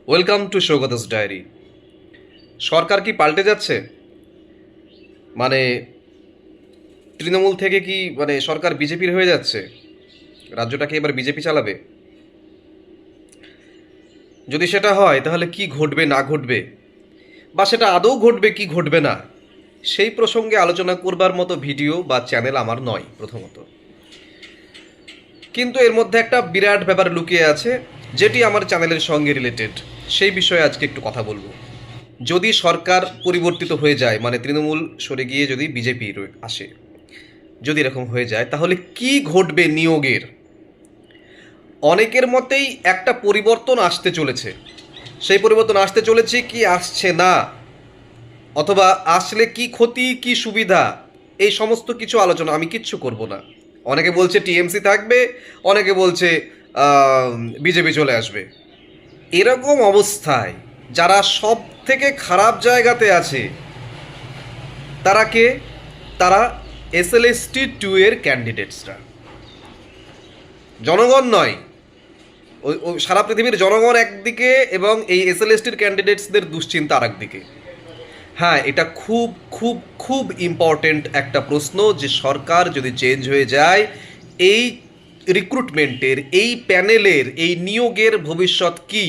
Welcome to Saugata's diary. সরকার কি পাল্টে যাচ্ছে? মানে তৃণমূল থেকে কি সরকার বিজেপির হয়ে যাচ্ছে? রাজ্যটাকে এবার বিজেপি চালাবে? যদি সেটা হয় তাহলে কি ঘটবে না ঘটবে, বা সেটা আদৌ ঘটবে কি ঘটবে না, সেই প্রসঙ্গে আলোচনা করবার মতো ভিডিও বা চ্যানেল আমার নয় প্রথমত। কিন্তু এর মধ্যে একটা বিরাট ব্যাপার লুকিয়ে আছে, যেটি আমার চ্যানেলের সঙ্গে রিলেটেড। সেই বিষয়ে আজকে একটু কথা বলবো। যদি সরকার পরিবর্তিত হয়ে যায়, মানে তৃণমূল সরে গিয়ে যদি বিজেপি আসে, যদি এরকম হয়ে যায়, তাহলে কি ঘটবে নিয়োগের? অনেকের মতেই একটা পরিবর্তন আসতে চলেছে। সেই পরিবর্তন আসতে চলেছে কি আসছে না, অথবা আসলে কি ক্ষতি কি সুবিধা, এই সমস্ত কিছু আলোচনা আমি কিচ্ছু করব না। অনেকে বলছে টিএমসি থাকবে, অনেকে বলছে বিজেপি চলে আসবে। এরকম অবস্থায় যারা সব থেকে খারাপ জায়গাতে আছে তারা কে? তারা SLST 2 এর ক্যান্ডিডেটসরা। জনগণ নয়, ওই সারা পৃথিবীর জনগণ একদিকে এবং এই SLSTর ক্যান্ডিডেটসদের দুশ্চিন্তা আর একদিকে। হ্যাঁ, এটা খুব খুব খুব ইম্পর্টেন্ট একটা প্রশ্ন, যে সরকার যদি চেঞ্জ হয়ে যায়, এই রিক্রুটমেন্টের, এই প্যানেলের, এই নিয়োগের ভবিষ্যৎ কি?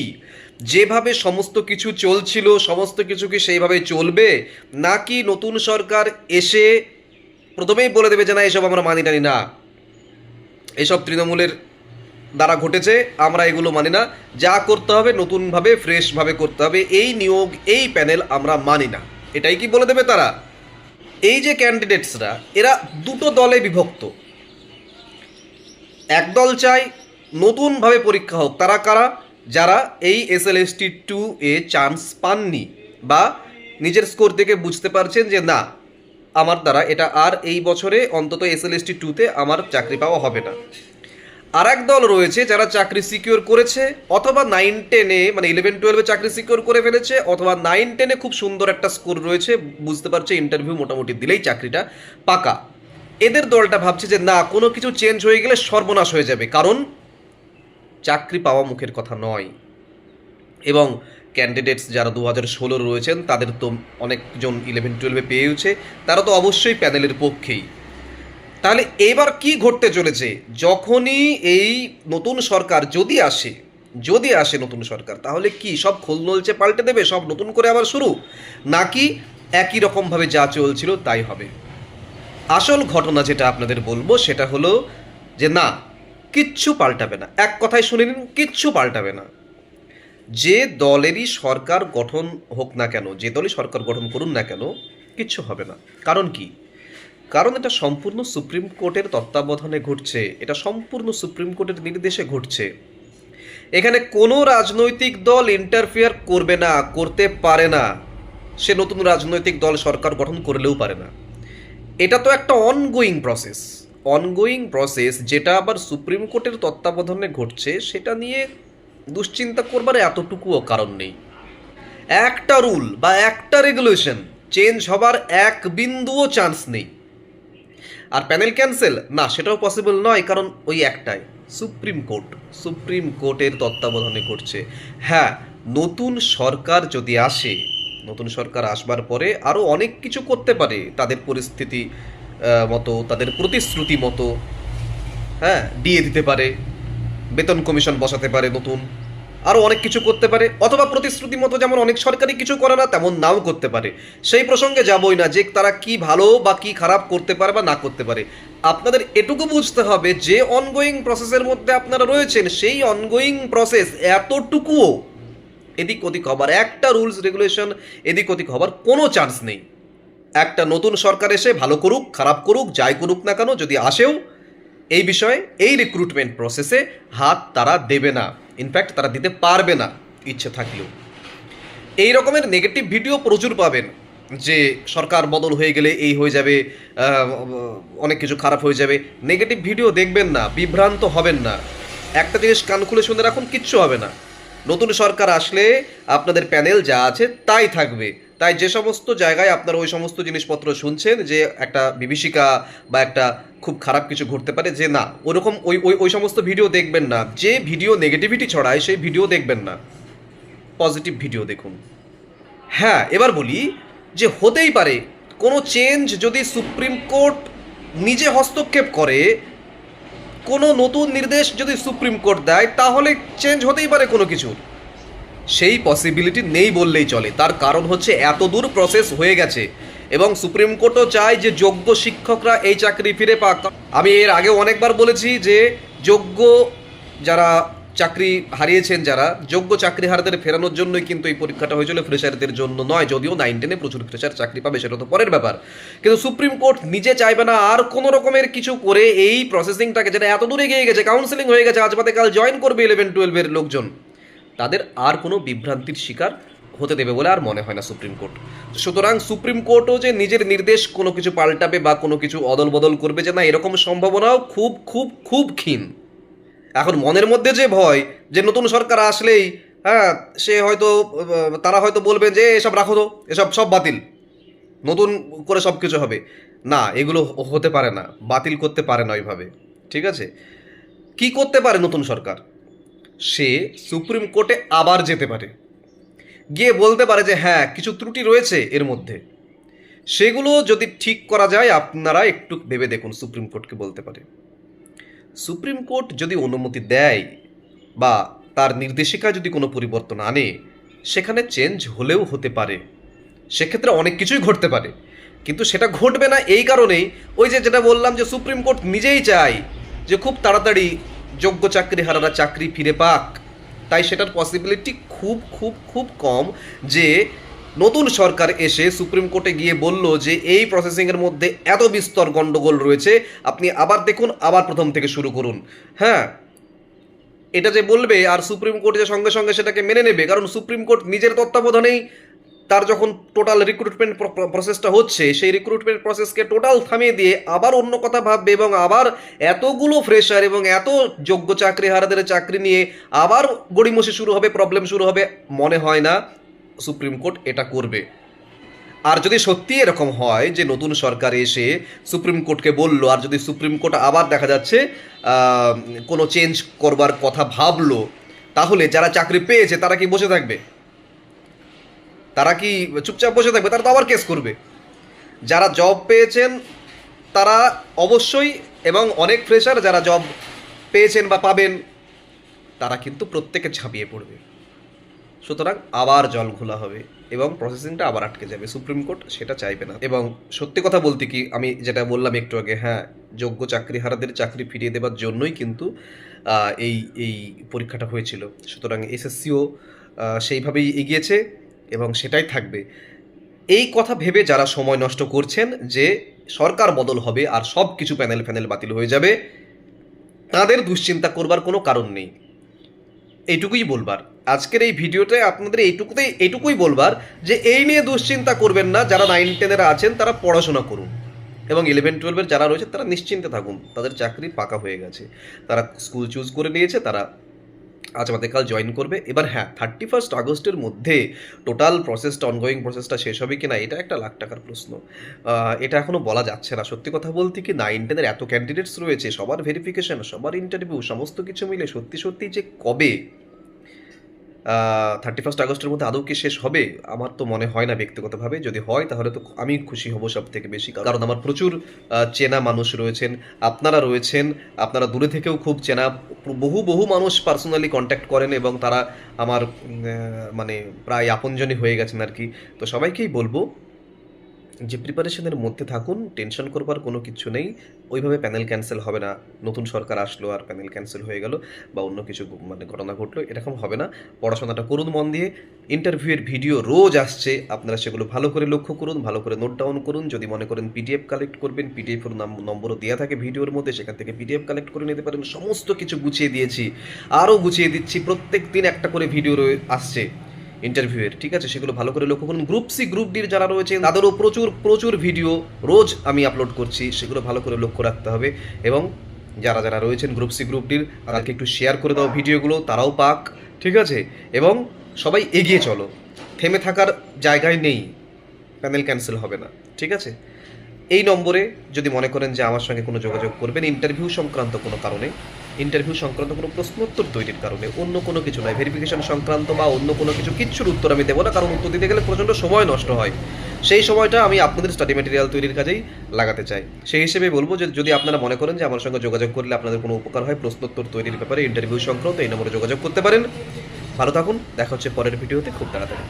যেভাবে সমস্ত কিছু চলছিল সমস্ত কিছু কি সেইভাবে চলবে, নাকি নতুন সরকার এসে প্রথমেই বলে দেবে যে না, এসব আমরা মানি টানি না, এসব তৃণমূলের দ্বারা ঘটেছে, আমরা এগুলো মানি না, যা করতে হবে নতুনভাবে ফ্রেশভাবে করতে হবে, এই নিয়োগ এই প্যানেল আমরা মানি না, এটাই কি বলে দেবে তারা? এই যে ক্যান্ডিডেটসরা, এরা দুটো দলে বিভক্ত। একদল চাই নতুনভাবে পরীক্ষা হোক। তারা কারা? যারা এই SLST 2 এ চান্স পাননি, বা নিজের স্কোর দেখে বুঝতে পারছেন যে না, আমার দ্বারা এটা আর এই বছরে অন্তত SLST 2 তে আমার চাকরি পাওয়া হবে না। আর এক দল রয়েছে যারা চাকরি সিকিউর করেছে, অথবা 9-10-এ, মানে 11-12-এ চাকরি সিকিউর করে ফেলেছে, অথবা 9-10-এ খুব সুন্দর একটা স্কোর রয়েছে, বুঝতে পারছে ইন্টারভিউ মোটামুটি দিলেই চাকরিটা পাকা। এদের দলটা ভাবছে যে না, কোনো কিছু চেঞ্জ হয়ে গেলে সর্বনাশ হয়ে যাবে, কারণ চাকরি পাওয়া মুখের কথা নয়। এবং ক্যান্ডিডেটস যারা 2016 রয়েছেন, তাদের তো অনেকজন 11-12-এ পেয়েছে, তারা তো অবশ্যই প্যানেলের পক্ষেই। তাহলে এবার কি ঘটতে চলেছে? যখনই এই নতুন সরকার যদি আসে নতুন সরকার, তাহলে কি সব খোলনলচে পাল্টে দেবে, সব নতুন করে আবার শুরু, নাকি একই রকমভাবে যা চলছিল তাই হবে? আসল ঘটনা যেটা আপনাদের বলবো সেটা হলো যে না, কিচ্ছু পাল্টাবে না। এক কথায় শুনে নিন, কিচ্ছু পাল্টাবে না। যে দলেরই সরকার গঠন হোক না কেন, যে দলই সরকার গঠন করুন না কেন, কিচ্ছু হবে না। কারণ কি? কারণ এটা সম্পূর্ণ সুপ্রিম কোর্টের তত্ত্বাবধানে ঘটছে, এটা সম্পূর্ণ সুপ্রিম কোর্টের নির্দেশে ঘটছে। এখানে কোনো রাজনৈতিক দল ইন্টারফেয়ার করবে না, করতে পারে না। সে নতুন রাজনৈতিক দল সরকার গঠন করলেও পারে না। এটা তো একটা অনগোয়িং প্রসেস, যেটা আবার সুপ্রিম কোর্টের তত্ত্বাবধানে ঘটছে, সেটা নিয়ে দুশ্চিন্তা করবার এতটুকুও কারণ নেই। একটা রুল বা একটা রেগুলেশন চেঞ্জ হবার এক বিন্দুও চান্স নেই। আর প্যানেল ক্যান্সেল না, সেটাও পসিবল নয়, কারণ ওই একটাই, সুপ্রিম কোর্টের তত্ত্বাবধানে ঘটছে। হ্যাঁ, নতুন সরকার যদি আসে, নতুন সরকার আসবার পরে আরও অনেক কিছু করতে পারে, তাদের পরিস্থিতি মতো, তাদের প্রতিশ্রুতি মতো। হ্যাঁ, ডিএ দিতে পারে, বেতন কমিশন বসাতে পারে নতুন, আরও অনেক কিছু করতে পারে, অথবা প্রতিশ্রুতি মতো যেমন অনেক সরকারি কিছু করে না, তেমন নাও করতে পারে। সেই প্রসঙ্গে যাবই না যে তারা কি ভালো বা কি খারাপ করতে পারে বা না করতে পারে। আপনাদের এটুকু বুঝতে হবে যে অনগোয়িং প্রসেসের মধ্যে আপনারা রয়েছেন, সেই অনগোয়িং প্রসেস এতটুকুও এদিক ওদিক হবার, একটা রুলস রেগুলেশন এদিক ওদিক হবার কোনো চান্স নেই। একটা নতুন সরকার এসে ভালো করুক খারাপ করুক যাই করুক না কেন, যদি আসেও, এই বিষয়ে, এই রিক্রুটমেন্ট প্রসেসে হাত তারা দেবে না। ইনফ্যাক্ট তারা দিতে পারবে না ইচ্ছে থাকলেও। এই রকমের নেগেটিভ ভিডিও প্রচুর পাবেন, যে সরকার বদল হয়ে গেলে এই হয়ে যাবে, অনেক কিছু খারাপ হয়ে যাবে। নেগেটিভ ভিডিও দেখবেন না, বিভ্রান্ত হবেন না। একটা জিনিস কান খুলে শুনে রাখুন, কিচ্ছু হবে না। নতুন সরকার আসলে আপনাদের প্যানেল যা আছে তাই থাকবে। তাই যে সমস্ত জায়গায় আপনারা ওই সমস্ত জিনিসপত্র শুনছেন যে একটা বিভীষিকা বা একটা খুব খারাপ কিছু ঘটতে পারে, যে না, ওরকম ওই ওই ওই সমস্ত ভিডিও দেখবেন না। যে ভিডিও নেগেটিভিটি ছড়ায় সেই ভিডিও দেখবেন না। পজিটিভ ভিডিও দেখুন। হ্যাঁ, এবার বলি যে হতেই পারে কোনো চেঞ্জ যদি সুপ্রিম কোর্ট নিজে হস্তক্ষেপ করে, কোনো নতুন নির্দেশ যদি সুপ্রিম কোর্ট দেয়, তাহলে চেঞ্জ হতেই পারে কোনো কিছু। সেই পসিবিলিটি নেই বললেই চলে। তার কারণ হচ্ছে এত দূর প্রসেস হয়ে গেছে এবং সুপ্রিম কোর্টও চায় যে যোগ্য শিক্ষকরা এই চাকরি ফিরে পাক। আমি এর আগেও অনেকবার বলেছি যে যোগ্য যারা চাকরি হারিয়েছেন, যারা যোগ্য চাকরিহারাদের ফেরানোর জন্যই কিন্তু এই পরীক্ষাটা হয়েছিল, ফ্রেশারদের জন্য নয়। যদিও 9-10-এ প্রচুর ফ্রেশার চাকরি পাবে, সেটা তো পরের ব্যাপার। কিন্তু সুপ্রিম কোর্ট নিজে চাইবে না আর কোনো রকমের কিছু করে এই প্রসেসিংটাকে, যেটা এত দূরে এগিয়ে গেছে, কাউন্সেলিং হয়ে গেছে, আজ বাদে কাল জয়েন করবে 11-12-এর লোকজন, তাদের আর কোনো বিভ্রান্তির শিকার হতে দেবে বলে আর মনে হয় না সুপ্রিম কোর্ট। সুতরাং সুপ্রিম কোর্টও যে নিজের নির্দেশ কোনো কিছু পাল্টাবে বা কোনো কিছু অদল বদল করবে যে না, এরকম সম্ভাবনাও খুব খুব খুব ক্ষীণ। এখন মনের মধ্যে যে ভয় যে নতুন সরকার আসলেই সে হয়তো তারা হয়তো বলবেন যে এসব রাখো তো, এসব সব বাতিল, নতুন করে সব কিছু হবে না, এগুলো হতে পারে না, বাতিল করতে পারে না ওইভাবে। ঠিক আছে, কি করতে পারে নতুন সরকার? সে সুপ্রিম কোর্টে আবার যেতে পারে, গিয়ে বলতে পারে যে হ্যাঁ কিছু ত্রুটি রয়েছে এর মধ্যে, সেগুলো যদি ঠিক করা যায় আপনারা একটু ভেবে দেখুন। সুপ্রিম কোর্টকে বলতে পারে। সুপ্রিম কোর্ট যদি অনুমতি দেয় বা তার নির্দেশিকায় যদি কোনো পরিবর্তন আনে, সেখানে চেঞ্জ হলেও হতে পারে, সেক্ষেত্রে অনেক কিছুই ঘটতে পারে। কিন্তু সেটা ঘটবে না এই কারণেই, ওই যে যেটা বললাম যে সুপ্রিম কোর্ট নিজেই চায় যে খুব তাড়াতাড়ি যোগ্য চাকরিহারারা চাকরি ফিরে পাক। তাই সেটার পসিবিলিটি খুব খুব খুব কম যে নতুন সরকার এসে সুপ্রিম কোর্টে গিয়ে বলল যে এই প্রসেসিংয়ের মধ্যে এত বিস্তর গণ্ডগোল রয়েছে, আপনি আবার দেখুন, আবার প্রথম থেকে শুরু করুন। হ্যাঁ, এটা যে বলবে আর সুপ্রিম কোর্ট যে সঙ্গে সঙ্গে সেটাকে মেনে নেবে, কারণ সুপ্রিম কোর্ট নিজের তত্ত্বাবধানেই তার যখন টোটাল রিক্রুটমেন্ট প্রসেসটা হচ্ছে, সেই রিক্রুটমেন্ট প্রসেসকে টোটাল থামিয়ে দিয়ে আবার অন্য কথা ভাববে এবং আবার এতগুলো ফ্রেশার এবং এত যোগ্য চাকরিহারাদের চাকরি নিয়ে আবার গড়িমসি শুরু হবে, প্রবলেম শুরু হবে। মনে হয় না সুপ্রিম কোর্ট এটা করবে। আর যদি সত্যি এরকম হয় যে নতুন সরকার এসে সুপ্রিম কোর্টকে বলল, আর যদি সুপ্রিম কোর্ট আবার দেখা যাচ্ছে কোনো চেঞ্জ করবার কথা ভাবলো, তাহলে যারা চাকরি পেয়েছে তারা কি বসে থাকবে? তারা কি চুপচাপ বসে থাকবে? তারা তো আবার কেস করবে। যারা জব পেয়েছেন তারা অবশ্যই, এবং অনেক ফ্রেশার যারা জব পেয়েছেন বা পাবেন, তারা কিন্তু প্রত্যেকে ঝাঁপিয়ে পড়বে। সুতরাং আবার জল ঘোলা হবে এবং প্রসেসিংটা আবার আটকে যাবে। সুপ্রিম কোর্ট সেটা চাইবে না। এবং সত্যি কথা বলতে কি, আমি যেটা বললাম একটু আগে, হ্যাঁ, যোগ্য চাকরিহারাদের চাকরি ফিরিয়ে দেওয়ার জন্যই কিন্তু এই এই পরীক্ষাটা হয়েছিল। সুতরাং এসএসসিও সেইভাবেই এগিয়েছে এবং সেটাই থাকবে। এই কথা ভেবে যারা সময় নষ্ট করছেন যে সরকার বদল হবে আর সব কিছু প্যানেল বাতিল হয়ে যাবে, তাদের দুশ্চিন্তা করবার কোনো কারণ নেই। এইটুকুই বলবার আজকের এই ভিডিওতে আপনাদের, এইটুকুই বলবার যে এই নিয়ে দুশ্চিন্তা করবেন না। যারা 9-10-এরা আছেন তারা পড়াশোনা করুন, এবং 11-12-এর যারা রয়েছে তারা নিশ্চিন্তে থাকুন, তাদের চাকরি পাকা হয়ে গেছে, তারা স্কুল চুজ করে নিয়েছে, তারা আজ বাদে কাল জয়েন করবে। এবার হ্যাঁ, 31 আগস্টের মধ্যে টোটাল প্রসেসটা, অনগোয়িং প্রসেসটা শেষ হবে কি না, এটা একটা লাখ টাকার প্রশ্ন। এটা এখনও বলা যাচ্ছে না। সত্যি কথা বলতে কি, 9-10-এর এত ক্যান্ডিডেটস রয়েছে, সবার ভেরিফিকেশন, সবার ইন্টারভিউ, সমস্ত কিছু মিলে সত্যি সত্যি যে কবে 31 আগস্টের মধ্যে আদৌ কি শেষ হবে, আমার তো মনে হয় না ব্যক্তিগতভাবে। যদি হয় তাহলে তো আমি খুশি হব সব থেকে বেশি, কারণ আমার প্রচুর চেনা মানুষ রয়েছেন, আপনারা রয়েছেন, আপনারা দূরে থেকেও খুব চেনা, বহু মানুষ পার্সোনালি কন্ট্যাক্ট করেন এবং তারা আমার মানে প্রায় আপনজনই হয়ে গেছেন আর কি। তো সবাইকেই বলবো যে প্রিপারেশনের মধ্যে থাকুন, টেনশন করবার কোনো কিছু নেই। ওইভাবে প্যানেল ক্যান্সেল হবে না, নতুন সরকার আসলো আর প্যানেল ক্যান্সেল হয়ে গেল বা অন্য কিছু মানে ঘটনা ঘটলো, এরকম হবে না। পড়াশোনাটা করুন মন দিয়ে। ইন্টারভিউয়ের ভিডিও রোজ আসছে, আপনারা সেগুলো ভালো করে লক্ষ্য করুন, ভালো করে নোট ডাউন করুন। যদি মনে করেন পিডিএফ কালেক্ট করবেন, পিডিএফের নম্বরও দেওয়া থাকে ভিডিওর মধ্যে, সেখান থেকে পিডিএফ কালেক্ট করে নিতে পারেন। সমস্ত কিছু গুছিয়ে দিয়েছি, আরও গুছিয়ে দিচ্ছি। প্রত্যেক দিন একটা করে ভিডিও আসছে ইন্টারভিউয়ের, ঠিক আছে? সেগুলো ভালো করে লক্ষ্য করুন। গ্রুপ সি গ্রুপ ডির যারা রয়েছে তাদেরও প্রচুর ভিডিও রোজ আমি আপলোড করছি, সেগুলো ভালো করে লক্ষ্য রাখতে হবে। এবং যারা রয়েছেন গ্রুপ সি গ্রুপ ডির, তাদেরকে একটু শেয়ার করে দাও ভিডিওগুলো, তারাও পাক, ঠিক আছে? এবং সবাই এগিয়ে চলো, থেমে থাকার জায়গায় নেই, প্যানেল ক্যান্সেল হবে না, ঠিক আছে? এই নম্বরে যদি মনে করেন যে আমার সঙ্গে কোনো যোগাযোগ করবেন ইন্টারভিউ সংক্রান্ত কোনো কারণে, ইন্টারভিউ সংক্রান্ত কোনো প্রশ্নোত্তর তৈরির কারণে, অন্য কোনো কিছু নয়। ভেরিফিকেশন সংক্রান্ত বা অন্য কোনো কিছু কিচ্ছুর উত্তর আমি দেবো না, কারণ উত্তর দিতে গেলে প্রচণ্ড সময় নষ্ট হয়। সেই সময়টা আমি আপনাদের স্টাডি ম্যাটেরিয়াল তৈরির কাজেই লাগাতে চাই। সেই হিসেবে বলবো যে যদি আপনারা মনে করেন যে আমার সঙ্গে যোগাযোগ করলে আপনাদের কোনো উপকার হয় প্রশ্নোত্তর তৈরির ব্যাপারে, ইন্টারভিউ সংক্রান্ত, এই নম্বরে যোগাযোগ করতে পারেন। ভালো থাকুন, দেখা হচ্ছে পরের ভিডিওতে খুব তাড়াতাড়ি।